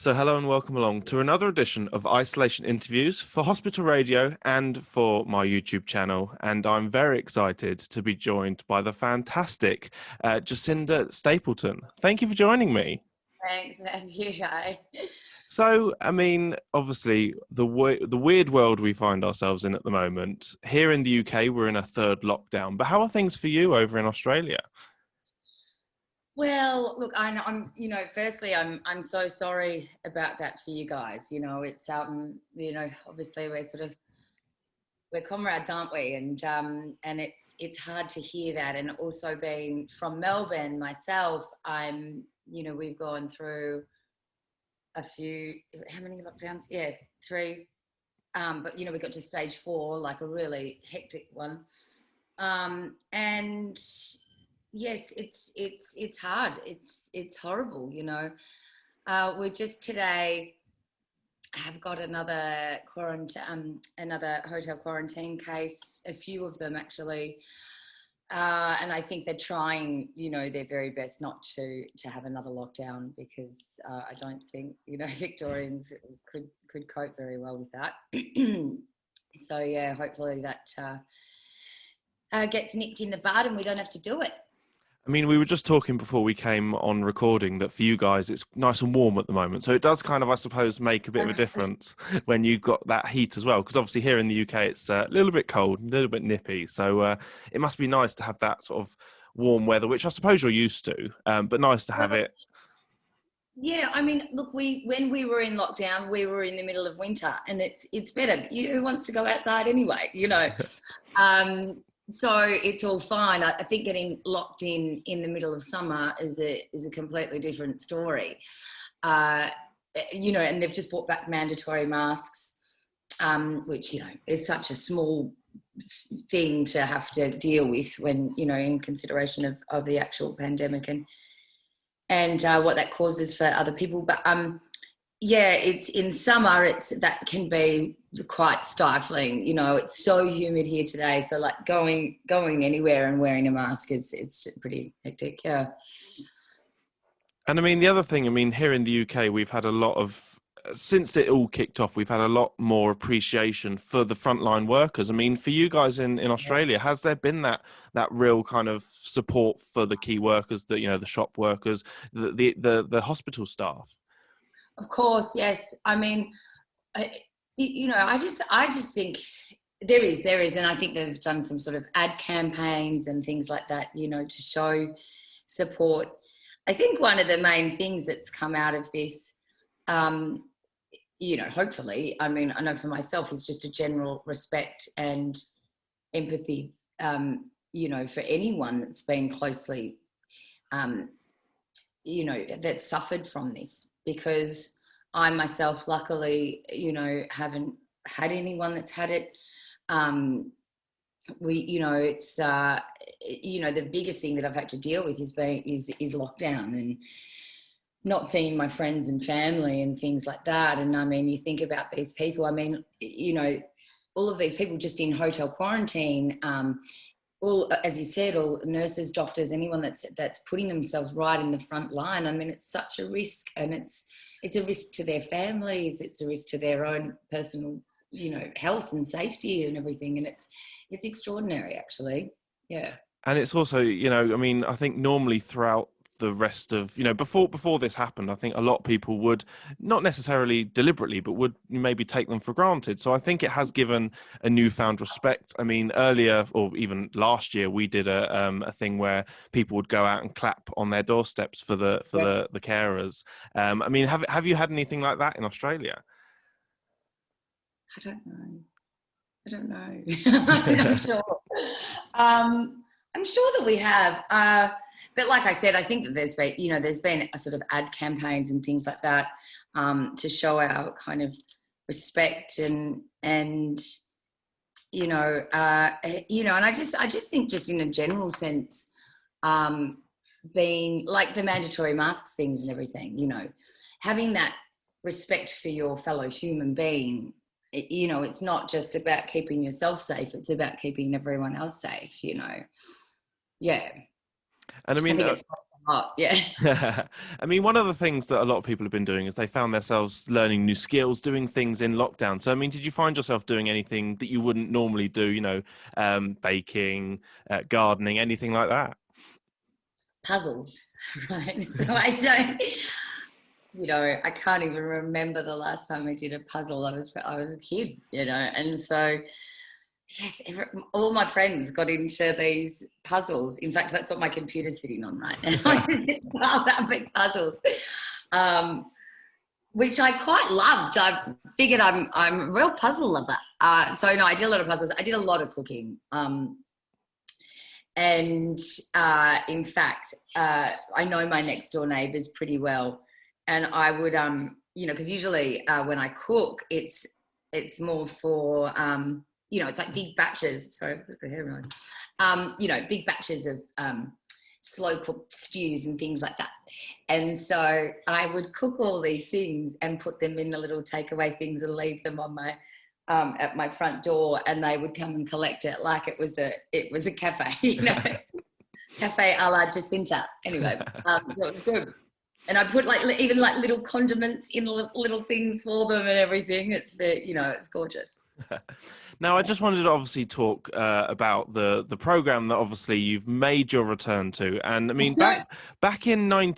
So hello and welcome along to another edition of Isolation Interviews for Hospital Radio and for my YouTube channel. And I'm very excited to be joined by the fantastic Jacinta Stapleton. Thank you for joining me. Thanks, Matthew. Hi. So, obviously, the weird world we find ourselves in at the moment. Here in the UK, we're in a third lockdown. But how are things for you over in Australia? Well, look, firstly, I'm so sorry about that for you guys. It's obviously we're comrades, aren't we? And it's hard to hear that. And also being from Melbourne myself, we've gone through a few, how many lockdowns? Yeah, 3. But we got to stage 4, like a really hectic one. And yes, it's hard. It's horrible. We're just today have got another hotel quarantine case. A few of them actually, and I think they're trying, their very best not to have another lockdown because I don't think Victorians could cope very well with that. So yeah, hopefully that gets nipped in the bud and we don't have to do it. We were just talking before we came on recording that for you guys, it's nice and warm at the moment. So it does kind of, I suppose, make a bit of a difference when you've got that heat as well. Because obviously here in the UK, it's a little bit cold, a little bit nippy. So it must be nice to have that sort of warm weather, which I suppose you're used to, but nice to have it. Yeah, look, when we were in lockdown, we were in the middle of winter, and it's better. Who wants to go outside anyway? So it's all fine. I think getting locked in the middle of summer is a completely different story. And they've just brought back mandatory masks, which is such a small thing to have to deal with when in consideration of the actual pandemic and what that causes for other people. But yeah, it's in summer. That can be quite stifling. It's so humid here today. So like going anywhere and wearing a mask it's pretty hectic. Yeah. And the other thing, here in the UK, we've had a lot of, since it all kicked off, we've had a lot more appreciation for the frontline workers. For you guys in Australia, has there been that real kind of support for the key workers, the shop workers, the hospital staff? Of course, yes. I just think there is, and I think they've done some sort of ad campaigns and things like that, to show support. I think one of the main things that's come out of this, hopefully, I know for myself, is just a general respect and empathy, for anyone that's been closely, that's suffered from this. Because I myself, luckily, haven't had anyone that's had it. It's the biggest thing that I've had to deal with is lockdown and not seeing my friends and family and things like that. And you think about these people. All of these people just in hotel quarantine. All, as you said, all nurses, doctors, anyone that's putting themselves right in the front line. It's such a risk, and it's a risk to their families. It's a risk to their own personal, health and safety and everything. And it's extraordinary, actually. Yeah. And it's also, I think normally throughout the rest of, before this happened, I think a lot of people would, not necessarily deliberately, but would maybe take them for granted. So I think it has given a newfound respect. Earlier, or even last year, we did a thing where people would go out and clap on their doorsteps for the carers. Have you had anything like that in Australia? I don't know. I'm not sure. I'm sure that we have. But like I said, I think that there's been a sort of ad campaigns and things like that to show our kind of respect and and I just think just in a general sense, being like the mandatory masks things and everything, having that respect for your fellow human being. It's not just about keeping yourself safe; it's about keeping everyone else safe. Yeah. And I think it's Yeah. I mean, one of the things that a lot of people have been doing is they found themselves learning new skills, doing things in lockdown. So, I mean, did you find yourself doing anything that you wouldn't normally do, baking, gardening, anything like that? Puzzles, right? So I don't, I can't even remember the last time I did a puzzle. I was a kid, and so yes, all my friends got into these puzzles. In fact, that's what my computer's sitting on right now. Big puzzles, um, which I quite loved. I figured I'm a real puzzle lover. So no, I did a lot of puzzles. I did a lot of cooking. And in fact, I know my next door neighbours pretty well, and I would, because usually when I cook, it's more for, it's like big batches. Sorry, I've got my hair really. Big batches of slow cooked stews and things like that. And so I would cook all these things and put them in the little takeaway things and leave them on my at my front door, and they would come and collect it like it was a cafe, cafe a la Jacinta. Anyway, it was good. And I put even little condiments in little things for them and everything. It's it's gorgeous. Now, I just wanted to obviously talk about the program that obviously you've made your return to, and I mean back in I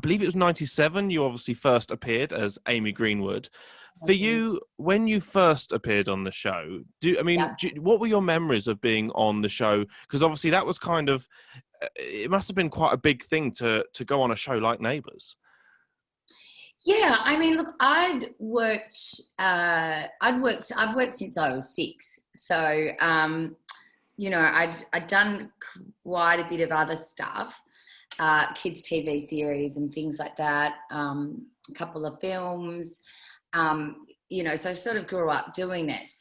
believe it was 97, you obviously first appeared as Amy Greenwood. For you, when you first appeared on the show, what were your memories of being on the show? Because obviously that was it must have been quite a big thing to go on a show like Neighbours. Yeah, I mean, look, I've worked since I was 6. So, I'd done quite a bit of other stuff, kids' TV series and things like that, a couple of films, so I sort of grew up doing it.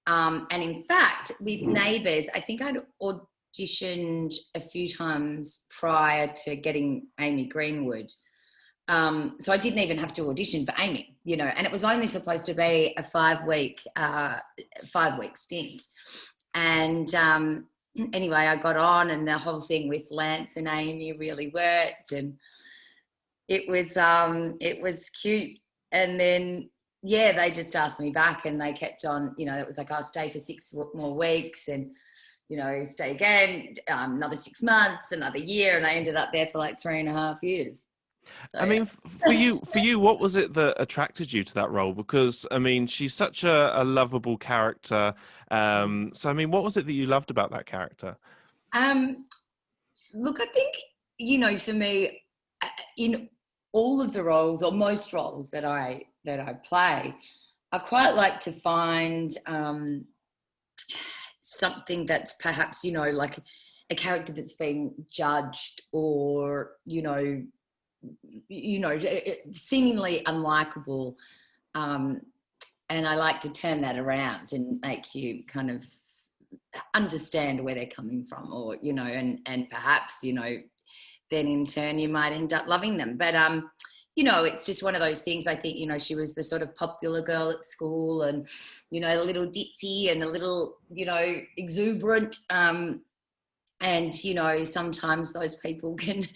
And in fact, with Neighbours, I think I'd auditioned a few times prior to getting Amy Greenwood. So I didn't even have to audition for Amy, and it was only supposed to be a 5-week stint. And anyway, I got on, and the whole thing with Lance and Amy really worked, and it was cute. And then they just asked me back, and they kept on. It was like, I'll stay for 6 more weeks, and stay again, another 6 months, another year, and I ended up there for like 3.5 years. So, I mean, for you, what was it that attracted you to that role? Because I mean, she's such a lovable character. So I mean, what was it that you loved about that character? Look, I think for me, in all of the roles, or most roles that I play, I quite like to find something that's perhaps like a character that's been judged, or seemingly unlikable, and I like to turn that around and make you kind of understand where they're coming from, or and perhaps then in turn you might end up loving them. But it's just one of those things. I think she was the sort of popular girl at school, and a little ditzy and a little exuberant, and sometimes those people can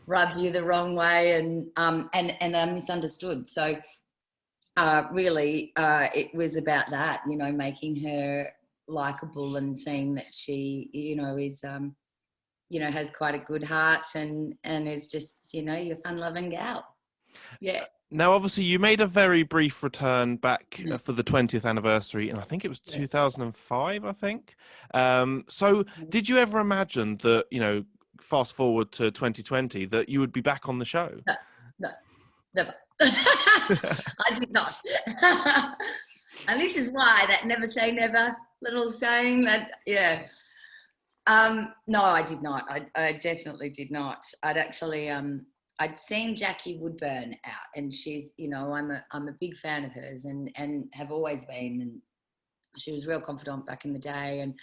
rub you the wrong way, and are misunderstood. So really, it was about that, making her likable, and seeing that she is has quite a good heart, and is just your fun-loving gal. Yeah. Now, obviously, you made a very brief return back for the 20th anniversary, and I think it was 2005, I think. So did you ever imagine that, fast forward to 2020, that you would be back on the show? No, never. I did not. And this is why that never say never little saying that, no, I did not. I definitely did not. I'd actually, I'd seen Jackie Woodburn out, and she's, I'm a big fan of hers, and have always been, and she was real confidant back in the day. And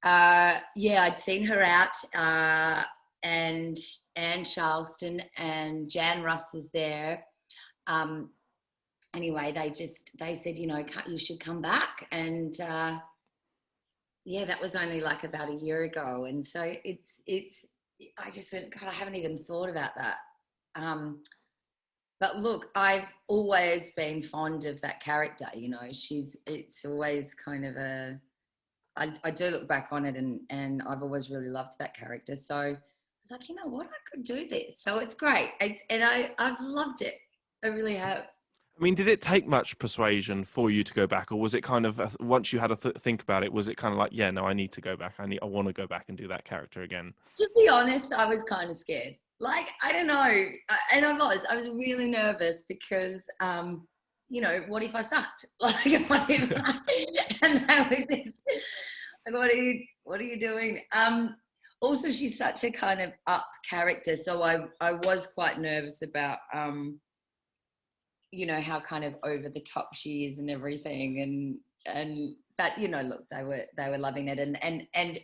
I'd seen her out, and Anne Charleston and Jan Russ was there. Anyway, they said, you should come back. And that was only like about a year ago. And so it's I just went, God, I haven't even thought about that. But look, I've always been fond of that character. You know, it's always kind of I do look back on it, and I've always really loved that character. So I was like, you know what, I could do this. So it's great. I've loved it. I really have. I mean, did it take much persuasion for you to go back, or was it kind of once you had to think about it, was it kind of like, yeah, no, I need to go back. I want to go back and do that character again. To be honest, I was kind of scared. Like, I don't know. And I was really nervous because, you know, what if I sucked? Like, what if and that was just, like, what are you doing? Also, she's such a kind of up character. So I was quite nervous about, you know, how kind of over the top she is and everything. But, you know, look, they were loving it. And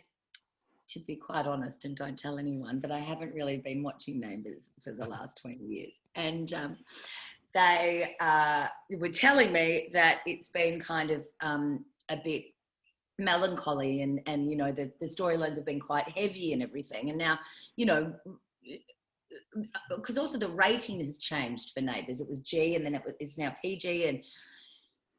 to be quite honest, and don't tell anyone, but I haven't really been watching Neighbours for the last 20 years. And they were telling me that it's been kind of a bit melancholy, and you know, the storylines have been quite heavy and everything. And now, you know, because also the rating has changed for Neighbours. It was G, and then it's now PG. And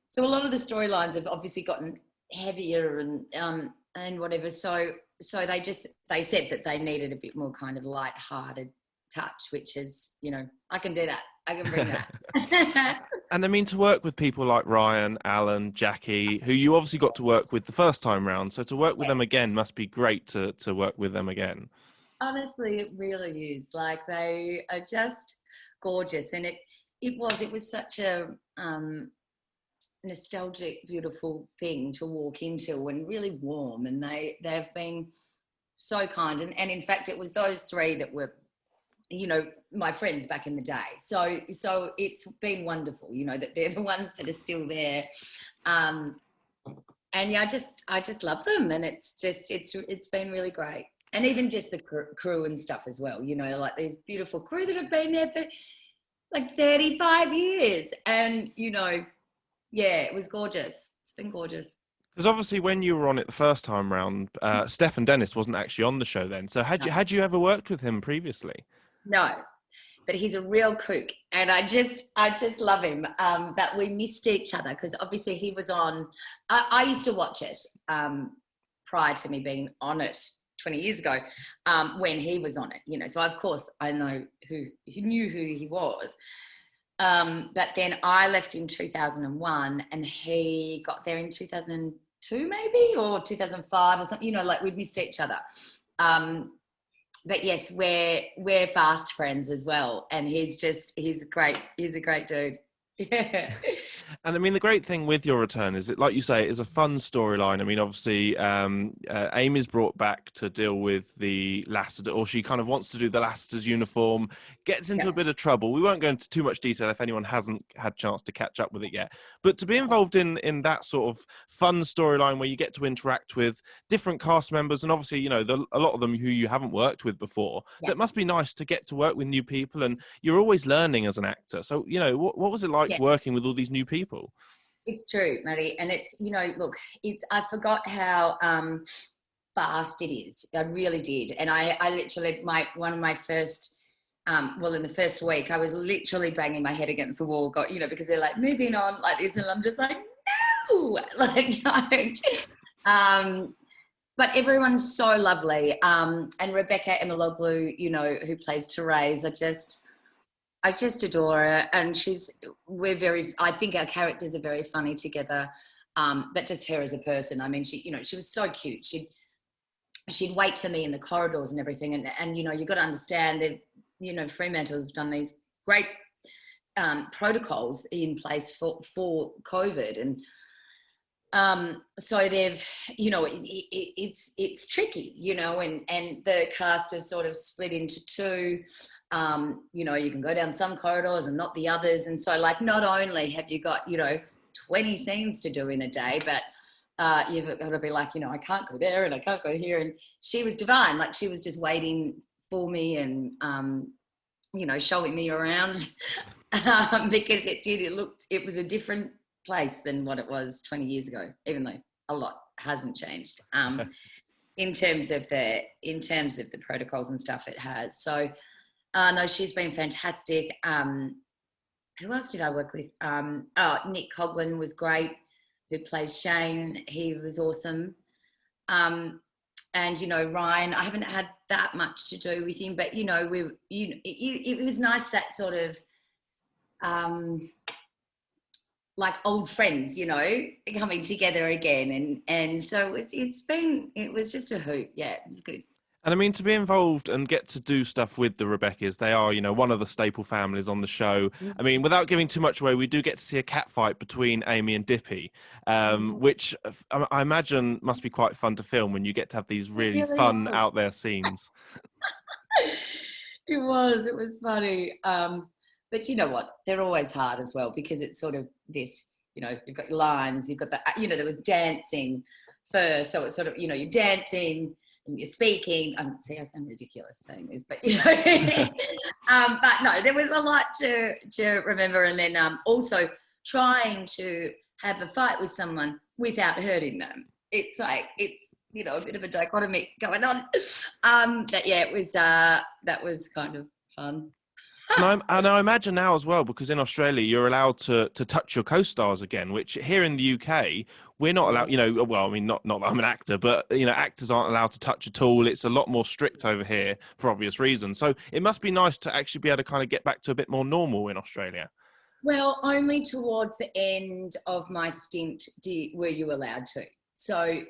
so a lot of the storylines have obviously gotten heavier and whatever. So they said that they needed a bit more kind of light-hearted touch, which is, you know, I can do that. I can bring that. And I mean, to work with people like Ryan, Alan, Jackie, who you obviously got to work with the first time round, so to work with them again must be great to work with them again. Honestly, it really is. Like, they are just gorgeous, and it was such a nostalgic, beautiful thing to walk into, and really warm. And they've been so kind, and in fact, it was those three that were, you know, my friends back in the day. So it's been wonderful, you know, that they're the ones that are still there. And yeah, I just love them, and it's been really great. And even just the crew and stuff as well, you know, like these beautiful crew that have been there for like 35 years. And, you know, yeah, it was gorgeous. It's been gorgeous. Because obviously, when you were on it the first time round, Stefan Dennis wasn't actually on the show then. So had you ever worked with him previously? No, but he's a real kook, and I just love him. But we missed each other because obviously he was on. I used to watch it prior to me being on it 20 years ago, when he was on it. You know, so of course I knew who he was. But then I left in 2001, and he got there in 2002 maybe, or 2005 or something. You know, like we'd missed each other. But yes, we're fast friends as well, and he's a great dude. Yeah. And I mean, the great thing with your return is, it, like you say, it is a fun storyline. I mean, obviously, Amy's brought back to deal with the Lassiter, or she kind of wants to do the Lassiter's uniform, gets into a bit of trouble. We won't go into too much detail if anyone hasn't had a chance to catch up with it yet. But to be involved in that sort of fun storyline where you get to interact with different cast members, and obviously, you know, a lot of them who you haven't worked with before. So it must be nice to get to work with new people, and you're always learning as an actor. So, you know, what was it like working with all these new people? It's true, Maddie. And it's, you know, look, I forgot how fast it is. I really did. And I literally, one of my first, in the first week, I was literally banging my head against the wall, you know, because they're like, moving on like this. And I'm just like, no, like, don't. But everyone's so lovely. And Rebecca Emiloglu, you know, who plays Therese, I just adore her, and I think our characters are very funny together. But just her as a person, I mean, she was so cute. She'd wait for me in the corridors and everything. And you know, you got to understand that, you know, Fremantle have done these great protocols in place for COVID. And so they've, you know, it's tricky, you know, and the cast is sort of split into two. You know, you can go down some corridors and not the others. And so, like, not only have you got, you know, 20 scenes to do in a day, but you've got to be like, you know, I can't go there and I can't go here. And she was divine. Like, she was just waiting for me and, you know, showing me around because it was a different place than what it was 20 years ago, even though a lot hasn't changed. in terms of the protocols and stuff, it has. So no, she's been fantastic. Who else did I work with? Nick Coughlin was great, who plays Shane. He was awesome. And Ryan, I haven't had that much to do with him, but it was nice, that sort of like old friends, coming together again, and so it was just a hoot. Yeah, it was good. And I mean, to be involved and get to do stuff with the Rebeccas, they are, one of the staple families on the show. I mean, without giving too much away, we do get to see a cat fight between Amy and Dippy, which I imagine must be quite fun to film when you get to have these really fun out there scenes. It was funny. But you know what? They're always hard as well, because it's sort of this, you've got your lines, you've got there was dancing first. So it's sort of, you're dancing and you're speaking. See, I sound ridiculous saying this, but but no, there was a lot to remember. And then also trying to have a fight with someone without hurting them. It's like, it's, a bit of a dichotomy going on. But yeah, it was, that was kind of fun. And I imagine now as well, because in Australia you're allowed to touch your co-stars again, which here in the UK we're not allowed. Well, I mean, not that I'm an actor, but actors aren't allowed to touch at all. It's a lot more strict over here for obvious reasons. So it must be nice to actually be able to kind of get back to a bit more normal in Australia. Well, only towards the end of my stint were you allowed to. So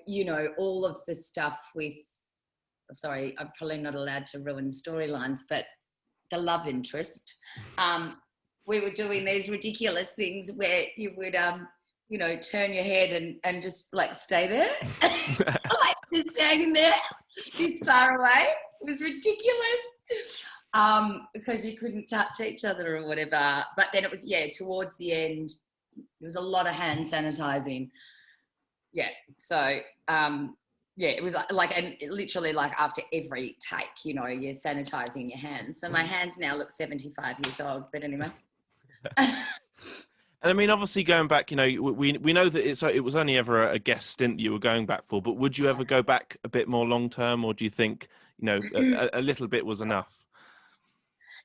all of the stuff with. Sorry, I'm probably not allowed to ruin storylines, but. The love interest, we were doing these ridiculous things where you would turn your head and just like stay there like just standing there this far away. It was ridiculous, because you couldn't touch each other or whatever. But then it was towards the end there was a lot of hand sanitizing. So it was literally like after every take, you're sanitizing your hands. So my hands now look 75 years old, but anyway. And I mean, obviously going back, we know that it was only ever a guest stint that you were going back for, but would you ever go back a bit more long term, or do you think, a little bit was enough?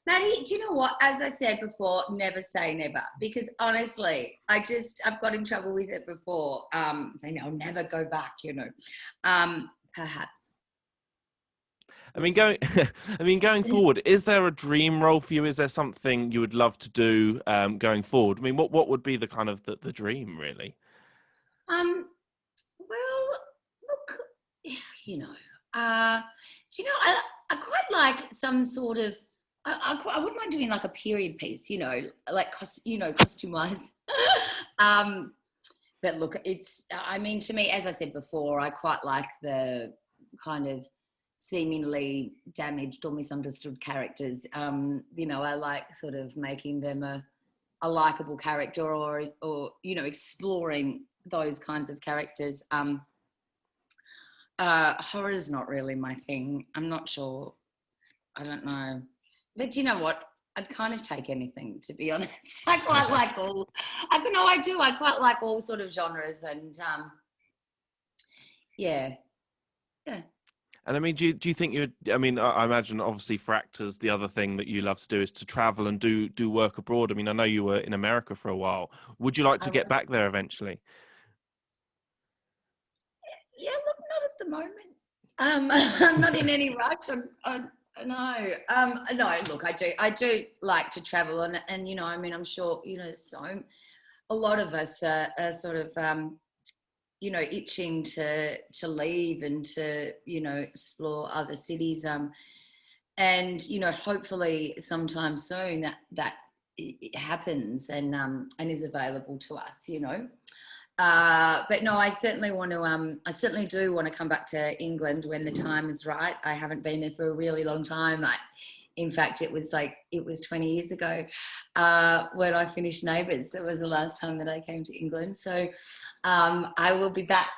Maddie, do you know what? As I said before, never say never, because honestly, I've got in trouble with it before, saying I'll never go back, perhaps. I mean, going forward, is there a dream role for you? Is there something you would love to do going forward? I mean, what would be the kind of the dream, really? Well, look, I quite like some sort of. I wouldn't mind doing like a period piece, like costume wise. But look, to me, as I said before, I quite like the kind of seemingly damaged or misunderstood characters. I like sort of making them a likable character, or exploring those kinds of characters. Horror is not really my thing. I'm not sure. I don't know. But you know what? I'd kind of take anything, to be honest. I quite like all. I quite like all sort of genres, and yeah. And I mean, do you think you'd? I mean, I imagine obviously for actors, the other thing that you love to do is to travel and do work abroad. I mean, I know you were in America for a while. Would you like to get back there eventually? Yeah, look, not at the moment. I'm not in any rush. No, look, I do like to travel, and I'm sure, so a lot of us are sort of, itching to leave and to, explore other cities, and, hopefully sometime soon that it happens and is available to us, But no, I certainly do want to come back to England when the time is right. I haven't been there for a really long time. In fact, it was 20 years ago when I finished Neighbours. That was the last time that I came to England. So I will be back.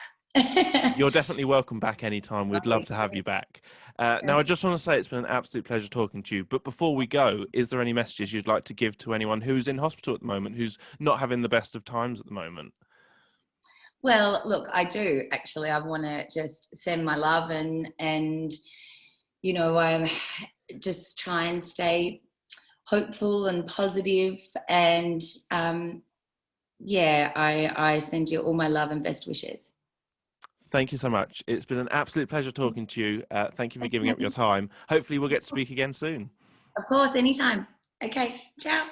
You're definitely welcome back anytime. We'd love to have you back. Now, I just want to say it's been an absolute pleasure talking to you. But before we go, is there any messages you'd like to give to anyone who's in hospital at the moment, who's not having the best of times at the moment? Well, look, I do actually. I want to just send my love and I'm just try and stay hopeful and positive, and I send you all my love and best wishes. Thank you so much. It's been an absolute pleasure talking to you. Thank you for giving up your time. Hopefully we'll get to speak again soon. Of course, anytime. Okay, ciao.